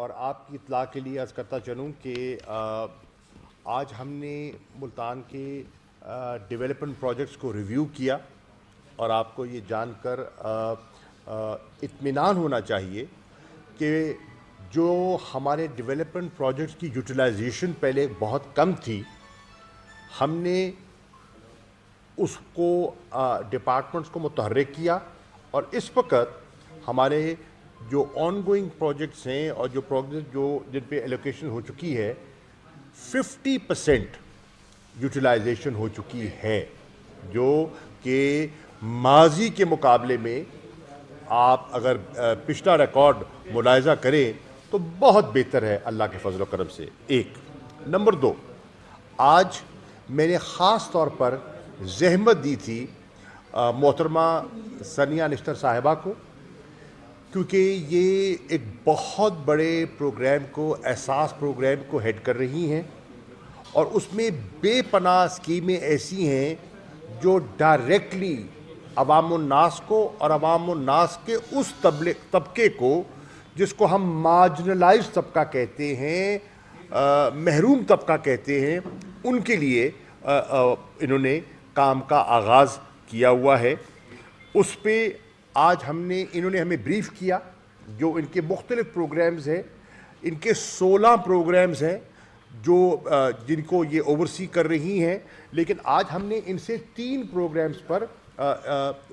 اور آپ کی اطلاع کے لیے عرض کرتا چلوں کہ آج ہم نے ملتان کے ڈیولپمنٹ پروجیکٹس کو ریویو کیا اور آپ کو یہ جان کر اطمینان ہونا چاہیے کہ جو ہمارے ڈیولپمنٹ پروجیکٹس کی یوٹیلائزیشن پہلے بہت کم تھی، ہم نے اس کو ڈپارٹمنٹس کو متحرک کیا اور اس وقت ہمارے جو آن گوئنگ پروجیکٹس ہیں اور جو پروجیکٹ جن پہ ایلوکیشن ہو چکی ہے 50% یوٹیلائزیشن ہو چکی ہے، جو کہ ماضی کے مقابلے میں آپ اگر پچھلا ریکارڈ ملاحظہ کریں تو بہت بہتر ہے اللہ کے فضل و کرم سے۔ ایک نمبر 2، آج میں نے خاص طور پر زحمت دی تھی محترمہ ثانیہ نشتر صاحبہ کو، کیونکہ یہ ایک بہت بڑے پروگرام کو، احساس پروگرام کو ہیڈ کر رہی ہیں اور اس میں بے پناہ اسکیمیں ایسی ہیں جو ڈائریکٹلی عوام الناس کو اور عوام الناس کے اس طبقے کو جس کو ہم مارجنلائز طبقہ کہتے ہیں، محروم طبقہ کہتے ہیں، ان کے لیے انہوں نے کام کا آغاز کیا ہوا ہے۔ اس پہ آج انہوں نے ہمیں بریف کیا، جو ان کے مختلف پروگرامز ہیں، ان کے 16 پروگرامز ہیں جن کو یہ اوورسی کر رہی ہیں، لیکن آج ہم نے ان سے 3 پروگرامز پر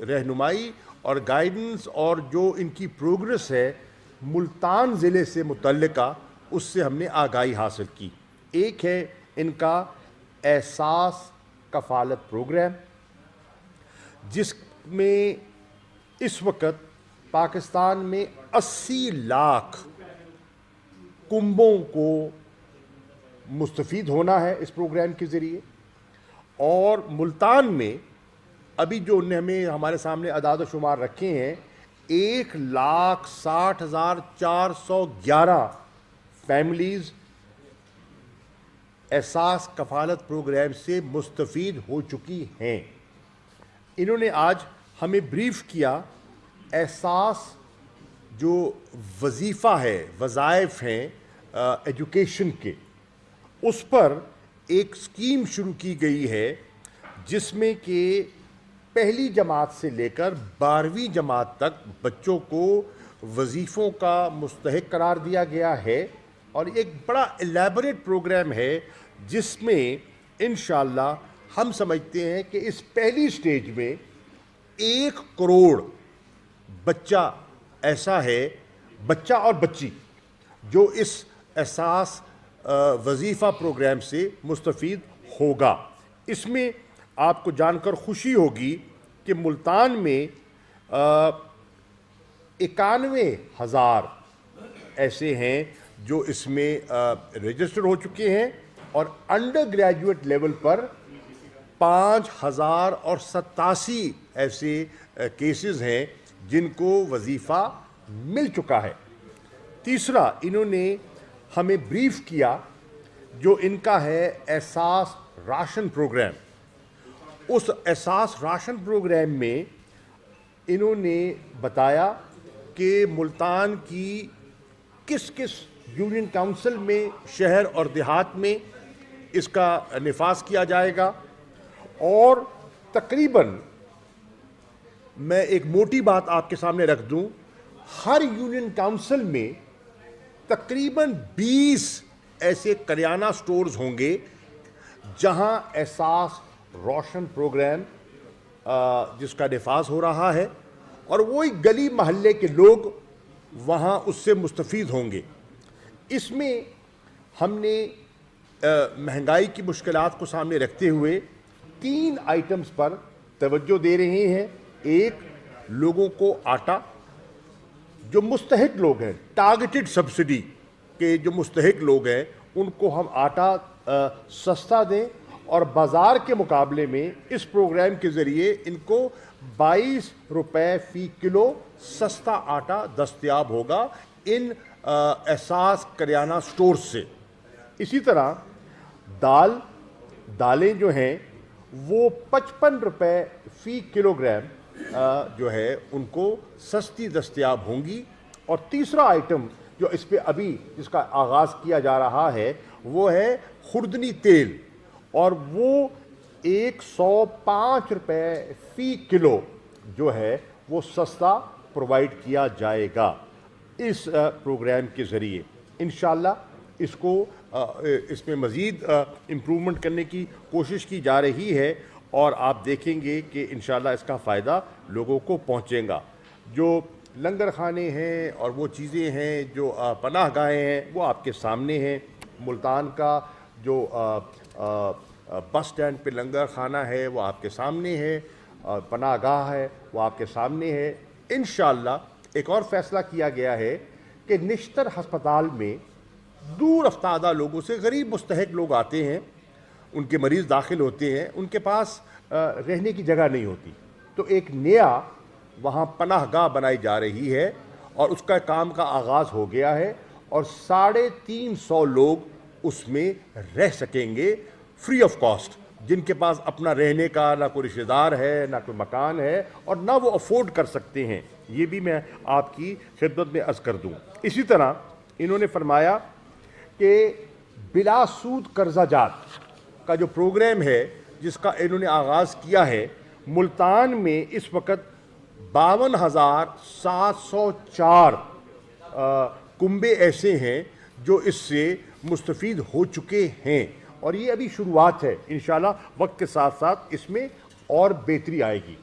رہنمائی اور گائیڈنس اور جو ان کی پروگرس ہے ملتان ضلع سے متعلقہ، اس سے ہم نے آگاہی حاصل کی۔ ایک ہے ان کا احساس کفالت پروگرام، جس میں اس وقت پاکستان میں 80 لاکھ کنبوں کو مستفید ہونا ہے اس پروگرام کے ذریعے، اور ملتان میں ابھی جو انہیں ہمیں ہمارے سامنے اعداد و شمار رکھے ہیں 1,60,411 فیملیز احساس کفالت پروگرام سے مستفید ہو چکی ہیں۔ انہوں نے آج ہمیں بریف کیا احساس جو وظیفہ ہے، وظائف ہیں ایجوکیشن کے، اس پر ایک اسکیم شروع کی گئی ہے جس میں کہ پہلی جماعت سے لے کر 12ویں جماعت تک بچوں کو وظیفوں کا مستحق قرار دیا گیا ہے، اور ایک بڑا الیبوریٹ پروگرام ہے جس میں انشاءاللہ ہم سمجھتے ہیں کہ اس پہلی سٹیج میں 1 کروڑ بچہ ایسا ہے، بچہ اور بچی، جو اس احساس وظیفہ پروگرام سے مستفید ہوگا۔ اس میں آپ کو جان کر خوشی ہوگی کہ ملتان میں 91,000 ایسے ہیں جو اس میں رجسٹر ہو چکے ہیں، اور انڈر گریجویٹ لیول پر 5,087 ایسے کیسز ہیں جن کو وظیفہ مل چکا ہے۔ تیسرا، انہوں نے ہمیں بریف کیا جو ان کا ہے احساس راشن پروگرام۔ اس احساس راشن پروگرام میں انہوں نے بتایا کہ ملتان کی کس یونین کاؤنسل میں، شہر اور دیہات میں اس کا نفاذ کیا جائے گا، اور تقریباً میں ایک موٹی بات آپ کے سامنے رکھ دوں، ہر یونین کاؤنسل میں تقریباً 20 ایسے کریانہ سٹورز ہوں گے جہاں احساس روشن پروگرام جس کا نفاذ ہو رہا ہے، اور وہی گلی محلے کے لوگ وہاں اس سے مستفید ہوں گے۔ اس میں ہم نے مہنگائی کی مشکلات کو سامنے رکھتے ہوئے 3 آئٹمز پر توجہ دے رہے ہیں۔ ایک، لوگوں کو آٹا، جو مستحق لوگ ہیں، ٹارگیٹڈ سبسڈی کے جو مستحق لوگ ہیں ان کو ہم آٹا سستا دیں، اور بازار کے مقابلے میں اس پروگرام کے ذریعے ان کو 22 روپے فی کلو سستا آٹا دستیاب ہوگا ان احساس کریانہ سٹور سے۔ اسی طرح دالیں جو ہیں وہ 55 روپے فی کلو گرام جو ہے ان کو سستی دستیاب ہوں گی۔ اور تیسرا آئٹم جو اس پہ ابھی جس کا آغاز کیا جا رہا ہے وہ ہے خوردنی تیل، اور وہ 105 روپے فی کلو جو ہے وہ سستا پرووائڈ کیا جائے گا اس پروگرام کے ذریعے. انشاءاللہ اس کو اس میں مزید امپرومنٹ کرنے کی کوشش کی جا رہی ہے، اور آپ دیکھیں گے کہ انشاءاللہ اس کا فائدہ لوگوں کو پہنچے گا. جو لنگر خانے ہیں اور وہ چیزیں ہیں جو پناہ گاہیں ہیں وہ آپ کے سامنے ہیں. ملتان کا جو بس سٹینڈ پہ لنگر خانہ ہے وہ آپ کے سامنے ہے، پناہ گاہ ہے وہ آپ کے سامنے ہے. انشاءاللہ ایک اور فیصلہ کیا گیا ہے کہ نشتر ہسپتال میں دور افتادہ لوگوں سے غریب مستحق لوگ آتے ہیں، ان کے مریض داخل ہوتے ہیں، ان کے پاس رہنے کی جگہ نہیں ہوتی، تو ایک نیا وہاں پناہ گاہ بنائی جا رہی ہے اور اس کا کام کا آغاز ہو گیا ہے، اور 350 لوگ اس میں رہ سکیں گے فری آف کاسٹ، جن کے پاس اپنا رہنے کا نہ کوئی رشتہ دار ہے، نہ کوئی مکان ہے، اور نہ وہ افورڈ کر سکتے ہیں. یہ بھی میں آپ کی خدمت میں عرض کر دوں. اسی طرح انہوں نے فرمایا کہ بلا سود قرضہ جات کا جو پروگرام ہے جس کا انہوں نے آغاز کیا ہے، ملتان میں اس وقت 52,704 کنبے ایسے ہیں جو اس سے مستفید ہو چکے ہیں، اور یہ ابھی شروعات ہے. انشاءاللہ وقت کے ساتھ ساتھ اس میں اور بہتری آئے گی.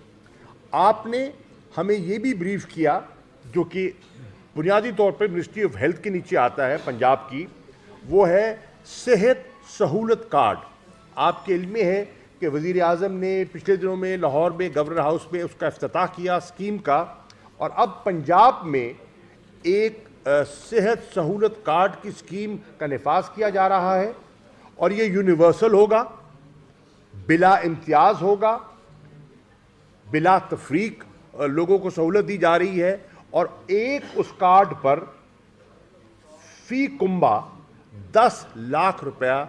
آپ نے ہمیں یہ بھی بریف کیا جو کہ بنیادی طور پر منسٹری آف ہیلتھ کے نیچے آتا ہے پنجاب کی، وہ ہے صحت سہولت کارڈ. آپ کے علم میں ہے کہ وزیر اعظم نے پچھلے دنوں میں لاہور میں گورنر ہاؤس میں اس کا افتتاح کیا اسکیم کا، اور اب پنجاب میں ایک صحت سہولت کارڈ کی اسکیم کا نفاذ کیا جا رہا ہے، اور یہ یونیورسل ہوگا، بلا امتیاز ہوگا، بلا تفریق لوگوں کو سہولت دی جا رہی ہے، اور ایک اس کارڈ پر فی کنبہ 10 لاکھ روپیہ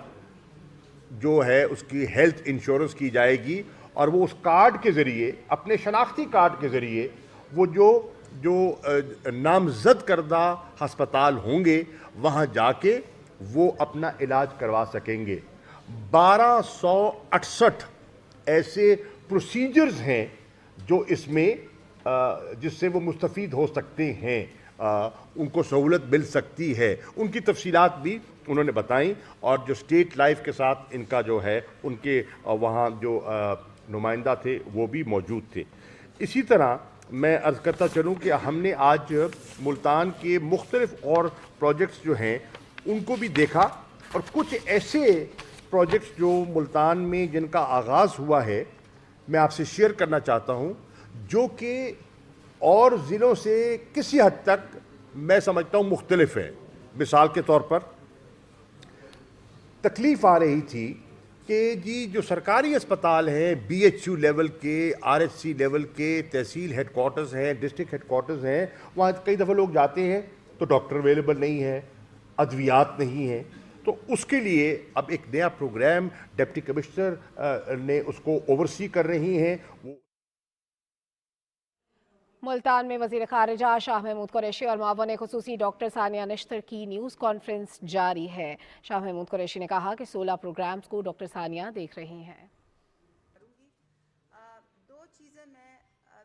جو ہے اس کی ہیلتھ انشورنس کی جائے گی. اور وہ اس کارڈ کے ذریعے، اپنے شناختی کارڈ کے ذریعے، وہ جو نامزد کردہ ہسپتال ہوں گے وہاں جا کے وہ اپنا علاج کروا سکیں گے. 1268 ایسے پروسیجرز ہیں جو اس میں جس سے وہ مستفید ہو سکتے ہیں، ان کو سہولت مل سکتی ہے. ان کی تفصیلات بھی انہوں نے بتائیں، اور جو اسٹیٹ لائف کے ساتھ ان کا جو ہے ان کے وہاں جو نمائندہ تھے وہ بھی موجود تھے. اسی طرح میں عرض کرتا چلوں کہ ہم نے آج ملتان کے مختلف اور پروجیکٹس جو ہیں ان کو بھی دیکھا، اور کچھ ایسے پروجیکٹس جو ملتان میں جن کا آغاز ہوا ہے میں آپ سے شیئر کرنا چاہتا ہوں، جو کہ اور ضلعوں سے کسی حد تک میں سمجھتا ہوں مختلف ہے. مثال کے طور پر تکلیف آ رہی تھی کہ جی جو سرکاری اسپتال ہیں، بی ایچ یو لیول کے، آر ایچ سی لیول کے، تحصیل ہیڈ کوارٹرز ہیں، ڈسٹرکٹ ہیڈ کوارٹرز ہیں، وہاں کئی دفعہ لوگ جاتے ہیں تو ڈاکٹر اویلیبل نہیں ہے، ادویات نہیں ہیں. تو اس کے لیے اب ایک نیا پروگرام ڈپٹی کمشنر نے اس کو اوورسی کر رہی ہیں. ملتان میں وزیر خارجہ شاہ محمود قریشی اور معاون خصوصی ڈاکٹر ثانیہ نشتر کی نیوز کانفرنس جاری ہے. شاہ محمود قریشی نے کہا کہ 16 پروگرامز کو ڈاکٹر ثانیہ دیکھ رہی ہیں. دو چیزیں میں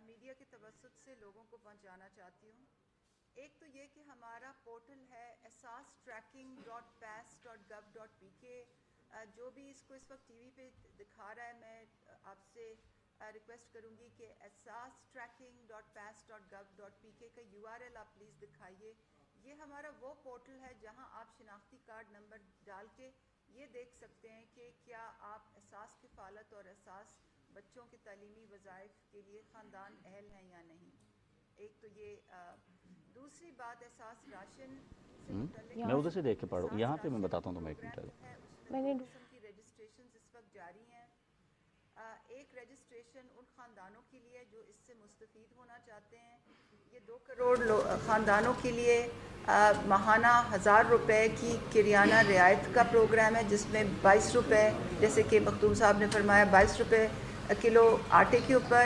میڈیا کے توسط سے لوگوں کو پہنچانا چاہتی ہوں. ایک تو یہ کہ ہمارا پورٹل ہے esastracking.pas.gov.pk. جو بھی اس کو اس وقت ٹی وی پہ دکھا رہا ہے، میں آپ سے ریکویسٹ کروں گی کہ esastracking.pas.gov.pk کا URL آپ پلیز دکھائیے. یہ ہمارا وہ پورٹل ہے جہاں آپ شناختی کارڈ نمبر ڈال کے یہ دیکھ سکتے ہیں کہ کیا آپ احساس کفالت اور احساس بچوں کے تعلیمی وظائف کے لیے خاندان اہل ہیں یا نہیں. ایک تو یہ. دوسری بات احساس راشن سے متعلق میں ادھر سے دیکھ کے پڑھوں، یہاں پہ میں بتاتا ہوں تو میں ایک منٹ ہے، اس میں 2 قسم کی رجسٹریشنز اس وقت جاری ہیں. ایک رجسٹریشن ان خاندانوں کے لیے جو اس سے مستفید ہونا چاہتے ہیں. یہ 2 کروڑ خاندانوں کے لیے ماہانہ 1000 روپے کی کریانہ رعایت کا پروگرام ہے، جس میں 22 روپے، جیسے کہ مختوم صاحب نے فرمایا، 22 روپے کلو آٹے کے اوپر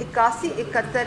8171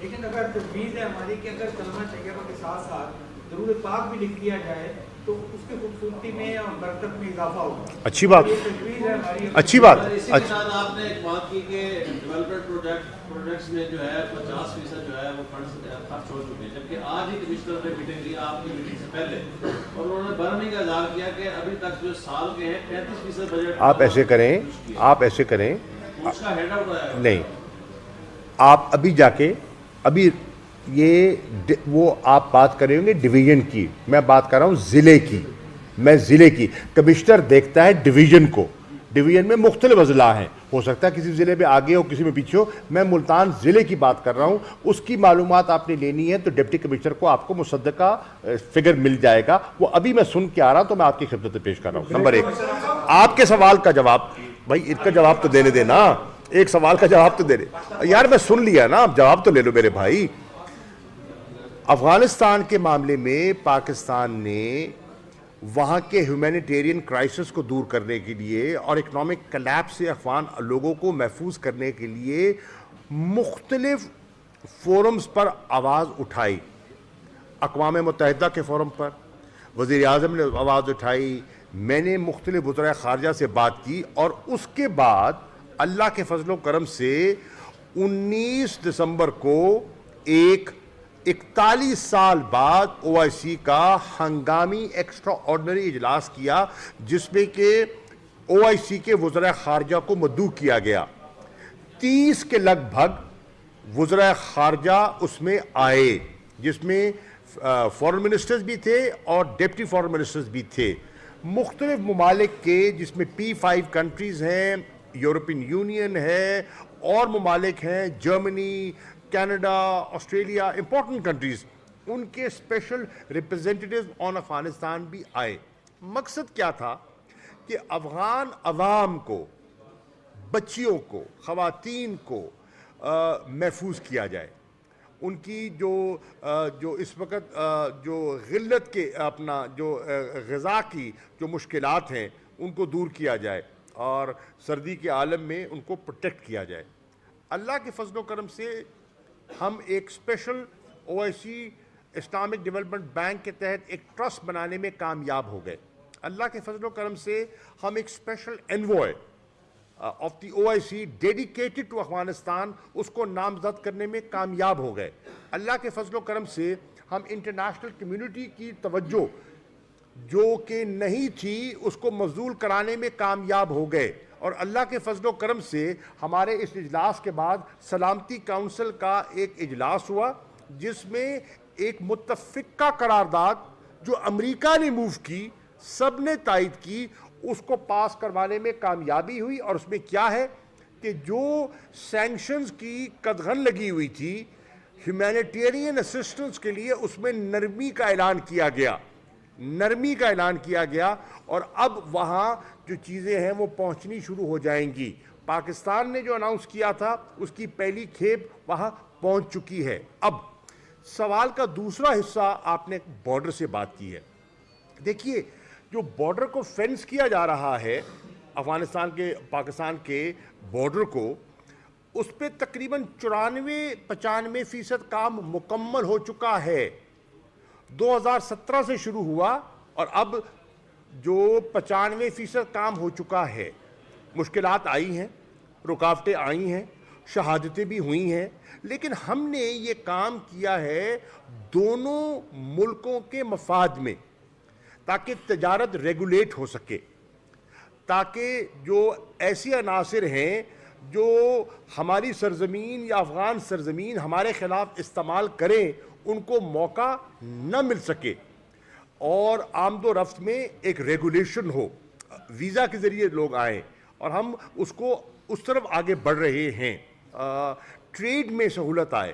لیکن اگر تجویز ہے ہماری کہ اگر کلمہ طیبہ کے ساتھ ساتھ درود پاک بھی لکھ دیا جائے تو اس کی خوبصورتی میں اور برکت میں اضافہ ہوگا. اچھی بات, یہ تجویز ہے ہماری. اچھی بات. اسی کے ساتھ آپ نے ایک بات کی کہ ڈیولپمنٹ پروجیکٹس میں جو ہے 50% جو ہے وہ فنڈز خرچ ہو چکے ہیں, جبکہ آج ہی کمشنر نے میٹنگ لی آپ کی میٹنگ سے پہلے, اور انہوں نے برہمی کا اظہار کیا کہ ابھی تک جو سال کے ہیں 35% بجٹ. آپ ایسے کریں, آپ ایسے کریں, اس کا ہیڈ آؤٹ ہے نہیں, آپ ابھی جا کے ابھی یہ وہ آپ بات کریں گے ڈویژن کی, میں بات کر رہا ہوں ضلع کی. میں ضلع کی, کمشنر دیکھتا ہے ڈویژن کو, ڈویژن میں مختلف اضلاع ہیں, ہو سکتا ہے کسی ضلع میں آگے ہو کسی میں پیچھے ہو. میں ملتان ضلع کی بات کر رہا ہوں, اس کی معلومات آپ نے لینی ہے تو ڈپٹی کمشنر کو آپ کو مصدقہ فگر مل جائے گا. وہ ابھی میں سن کے آ رہا ہوں تو میں آپ کی خدمت میں پیش کر رہا ہوں. نمبر 1, آپ کے سوال کا جواب, بھائی ان کا جواب تو دینے دینا, ایک سوال کا جواب تو دے دے یار, میں سن لیا نا, آپ جواب تو لے لو میرے بھائی. افغانستان کے معاملے میں پاکستان نے وہاں کے ہیومینیٹیرین کرائسس کو دور کرنے کے لیے اور اکنامک کلیپس سے افغان لوگوں کو محفوظ کرنے کے لیے مختلف فورمز پر آواز اٹھائی. اقوام متحدہ کے فورم پر وزیر اعظم نے آواز اٹھائی, میں نے مختلف وزرائے خارجہ سے بات کی, اور اس کے بعد اللہ کے فضل و کرم سے 19 دسمبر کو 41 سال بعد OIC کا ہنگامی ایکسٹرا آرڈنری اجلاس کیا, جس میں کہ OIC کے وزرائے خارجہ کو مدعو کیا گیا. 30 کے لگ بھگ وزرائے خارجہ اس میں آئے, جس میں فورن منسٹرز بھی تھے اور ڈپٹی فورن منسٹرز بھی تھے مختلف ممالک کے, جس میں P5 کنٹریز ہیں, یورپین یونین ہے, اور ممالک ہیں Germany, Canada, Australia, important countries. ان کے اسپیشل ریپرزینٹیٹیوز آن افغانستان بھی آئے. مقصد کیا تھا کہ افغان عوام کو, بچیوں کو, خواتین کو محفوظ کیا جائے. ان کی جو اس وقت جو غلت کے اپنا جو غذا کی جو مشکلات ہیں ان کو دور کیا جائے, اور سردی کے عالم میں ان کو پروٹیکٹ کیا جائے. اللہ کے فضل و کرم سے ہم ایک special OIC Islamic development bank کے تحت ایک ٹرسٹ بنانے میں کامیاب ہو گئے. اللہ کے فضل و کرم سے ہم ایک special envoy of the OIC dedicated to Afghanistan اس کو نامزد کرنے میں کامیاب ہو گئے. اللہ کے فضل و کرم سے ہم انٹرنیشنل کمیونٹی کی توجہ جو کہ نہیں تھی اس کو مبذول کرانے میں کامیاب ہو گئے. اور اللہ کے فضل و کرم سے ہمارے اس اجلاس کے بعد سلامتی کونسل کا ایک اجلاس ہوا, جس میں ایک متفقہ قرارداد جو امریکہ نے موو کی, سب نے تائید کی, اس کو پاس کروانے میں کامیابی ہوئی. اور اس میں کیا ہے کہ جو سینکشنز کی قدغن لگی ہوئی تھی ہیومینیٹیرین اسسٹنس کے لیے, اس میں نرمی کا اعلان کیا گیا, نرمی کا اعلان کیا گیا. اور اب وہاں جو چیزیں ہیں وہ پہنچنی شروع ہو جائیں گی. پاکستان نے جو اناؤنس کیا تھا اس کی پہلی کھیپ وہاں پہنچ چکی ہے. اب سوال کا دوسرا حصہ, آپ نے بارڈر سے بات کی ہے. دیکھیے, جو بارڈر کو فینس کیا جا رہا ہے افغانستان کے پاکستان کے بارڈر کو, اس پہ تقریباً 94-95% کام مکمل ہو چکا ہے. 2017 سے شروع ہوا اور اب جو 95% کام ہو چکا ہے. مشکلات آئی ہیں, رکاوٹیں آئی ہیں, شہادتیں بھی ہوئی ہیں, لیکن ہم نے یہ کام کیا ہے دونوں ملکوں کے مفاد میں, تاکہ تجارت ریگولیٹ ہو سکے, تاکہ جو ایسی عناصر ہیں جو ہماری سرزمین یا افغان سرزمین ہمارے خلاف استعمال کریں ان کو موقع نہ مل سکے, اور آمد و رفت میں ایک ریگولیشن ہو, ویزا کے ذریعے لوگ آئیں, اور ہم اس کو اس طرف آگے بڑھ رہے ہیں. ٹریڈ میں سہولت آئے.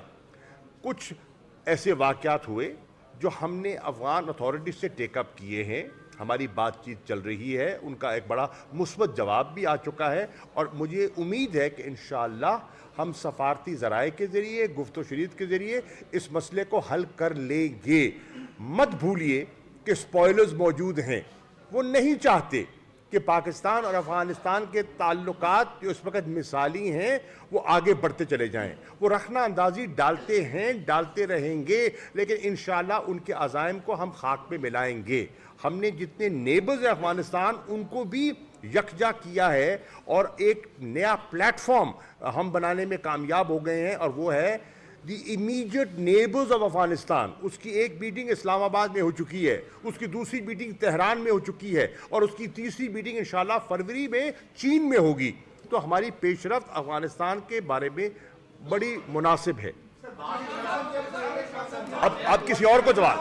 کچھ ایسے واقعات ہوئے جو ہم نے افغان اتھارٹیز سے ٹیک اپ کیے ہیں, ہماری بات چیت چل رہی ہے, ان کا ایک بڑا مثبت جواب بھی آ چکا ہے, اور مجھے امید ہے کہ انشاءاللہ ہم سفارتی ذرائع کے ذریعے, گفت و شنید کے ذریعے اس مسئلے کو حل کر لیں گے. مت بھولیے کہ سپوائلرز موجود ہیں, وہ نہیں چاہتے کہ پاکستان اور افغانستان کے تعلقات جو اس وقت مثالی ہیں وہ آگے بڑھتے چلے جائیں. وہ رخنہ اندازی ڈالتے ہیں, ڈالتے رہیں گے, لیکن انشاءاللہ ان کے عزائم کو ہم خاک پہ ملائیں گے. ہم نے جتنے نیبرز ہیں افغانستان ان کو بھی یکجا کیا ہے اور ایک نیا پلیٹ فارم ہم بنانے میں کامیاب ہو گئے ہیں, اور وہ ہے دی امیڈیٹ نیبرز آف افغانستان. اس کی ایک میٹنگ اسلام آباد میں ہو چکی ہے, اس کی دوسری میٹنگ تہران میں ہو چکی ہے, اور اس کی تیسری میٹنگ انشاءاللہ فروری میں چین میں ہوگی. تو ہماری پیش رفت افغانستان کے بارے میں بڑی مناسب ہے. اب کسی اور کو جواب.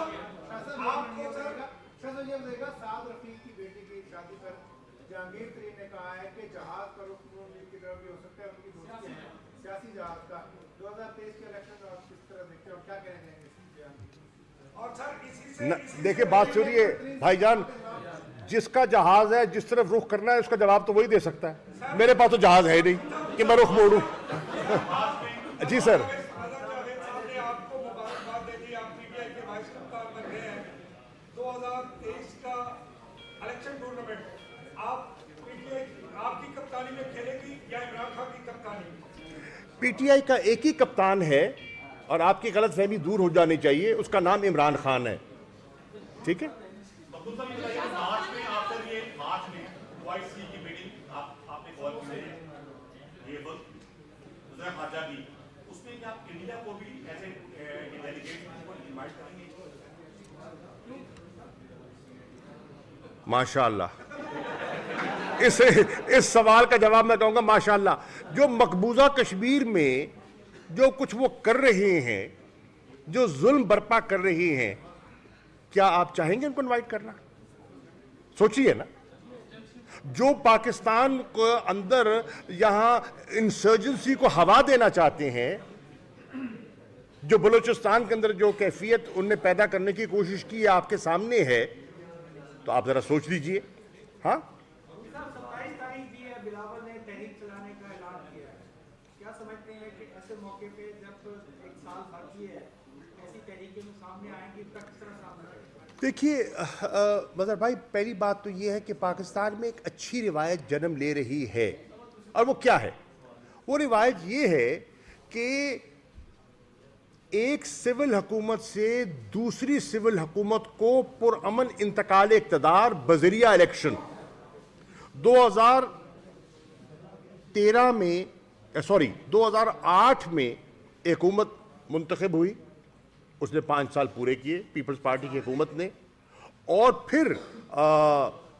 جہانگیر ترین نے کہا ہے کہ جہاز کا رخ نون لیگ کی طرف بھی ہو سکتا ہے, ان کی دوستی ہے سیاسی جہاز کا. 2023 کے الیکشن میں آپ کس طرح دیکھتے ہیں اور کیا کہنے دیں گے؟ اور سر اسی سے دیکھیں بات سنیے بھائی جان, جس کا جہاز ہے جس طرف رخ کرنا ہے اس کا جواب تو وہی دے سکتا ہے. میرے پاس تو جہاز ہے نہیں کہ میں رخ موڑوں. جی سر. پی ٹی آئی کا ایک ہی کپتان ہے اور آپ کی غلط فہمی دور ہو جانی چاہیے, اس کا نام عمران خان ہے. ٹھیک ہے. ماشاءاللہ. اس سوال کا جواب میں کہوں گا ماشاءاللہ. جو مقبوضہ کشمیر میں جو کچھ وہ کر رہے ہیں, جو ظلم برپا کر رہے ہیں, کیا آپ چاہیں گے ان کو انوائٹ کرنا؟ سوچئے نا. جو پاکستان کو اندر یہاں انسرجنسی کو ہوا دینا چاہتے ہیں, جو بلوچستان کے اندر جو کیفیت ان نے پیدا کرنے کی کوشش کی ہے آپ کے سامنے ہے, تو آپ ذرا سوچ لیجئے. ہاں 27 تاریخ بھی ہے, بلاول نے تحریک چلانے کا اعلان کیا ہے. کیا سمجھتے ہیں کہ ایسے موقع پہ جب ایک سال باقی ہے ایسی تحریکیں سامنے آئیں گی, تک کس طرح سامنے آئیں گی؟ دیکھیے مظہر بھائی, پہلی بات تو یہ ہے کہ پاکستان میں ایک اچھی روایت جنم لے رہی ہے, اور وہ کیا ہے؟ وہ روایت یہ ہے کہ ایک سول حکومت سے دوسری سول حکومت کو پرامن انتقال اقتدار بذریعہ الیکشن. 2008 میں ایک حکومت منتخب ہوئی, اس نے 5 سال پورے کیے پیپلز پارٹی کی حکومت نے, اور پھر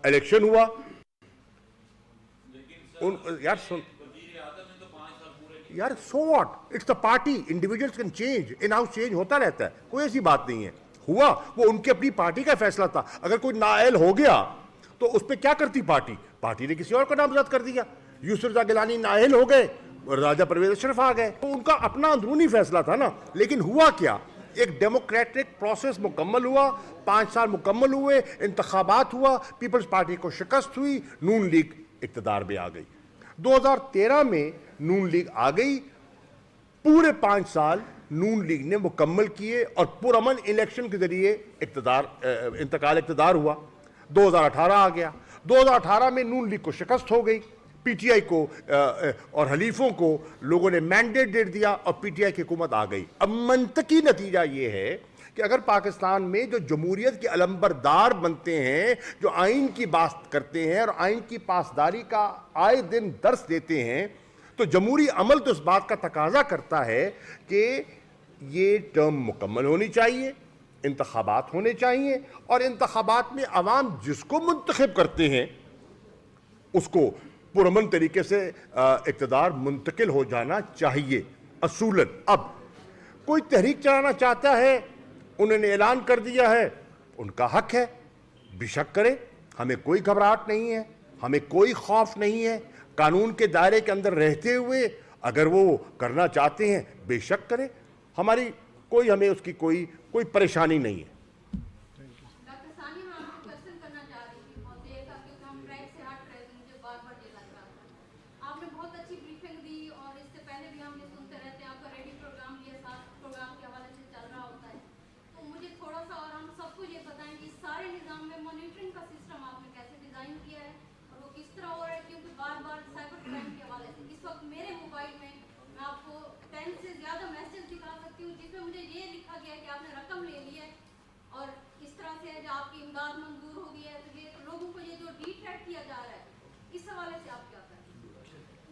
الیکشن ہوا. یار so what, it's the party, individuals can change, in house change ہوتا رہتا ہے, کوئی ایسی بات نہیں ہے. ہوا وہ ان کی اپنی پارٹی کا فیصلہ تھا. اگر کوئی نااہل ہو گیا تو اس پہ کیا کرتی پارٹی؟ پارٹی نے کسی اور کو نامزد کر دیا. یوسف رضا گیلانی نااہل ہو گئے, راجہ پرویز اشرف آ گئے, تو ان کا اپنا اندرونی فیصلہ تھا نا. لیکن ہوا کیا؟ ایک ڈیموکریٹک پروسیس مکمل ہوا, 5 سال مکمل ہوئے, انتخابات ہوا, پیپلز پارٹی کو شکست ہوئی, نون لیگ اقتدار میں آ گئی. 2013 میں نون لیگ آ گئی, پورے 5 سال نون لیگ نے مکمل کیے اور پرامن الیکشن کے ذریعے انتقال اقتدار ہوا. 2018 آ گیا, 2018 میں نون لیگ کو شکست ہو گئی, پی ٹی آئی کو اور حلیفوں کو لوگوں نے مینڈیٹ دے دیا اور پی ٹی آئی کی حکومت آ گئی. اب منطقی نتیجہ یہ ہے کہ اگر پاکستان میں جو جمہوریت کے علمبردار بنتے ہیں, جو آئین کی بات کرتے ہیں اور آئین کی پاسداری کا آئے دن درس دیتے ہیں, تو جمہوری عمل تو اس بات کا تقاضا کرتا ہے کہ یہ ٹرم مکمل ہونی چاہیے, انتخابات ہونے چاہیے, اور انتخابات میں عوام جس کو منتخب کرتے ہیں اس کو پرامن طریقے سے اقتدار منتقل ہو جانا چاہیے اصولاً. اب کوئی تحریک چلانا چاہتا ہے, انہوں نے اعلان کر دیا ہے, ان کا حق ہے, بے شک کرے, ہمیں کوئی گھبراہٹ نہیں ہے, ہمیں کوئی خوف نہیں ہے. قانون کے دائرے کے اندر رہتے ہوئے اگر وہ کرنا چاہتے ہیں بے شک کریں, ہماری ہمیں اس کی کوئی پریشانی نہیں ہے. ڈاکٹر ثانیہ, میں آپ کو کوشچن کرنا چاہ رہی تھی, بہت دیر کا, کیونکہ ہم ٹریک سے ہٹ رہے تھے, مجھے بار بار یہ لگ رہا تھا. آپ نے بہت اچھی بریفنگ دی, اور اس سے پہلے بھی ہم یہ سنتے رہتے ہیں, آپ کا ریڈیو پروگرام بھی احساس پروگرام کے حوالے سے چل رہا ہوتا ہے. تو مجھے تھوڑا سا, اور ہم سب کو یہ بتائیں کہ سارے نظام میں مانیٹرنگ کا سسٹم آپ نے کیسے ڈیزائن کیا ہے, اور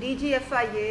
DGFIA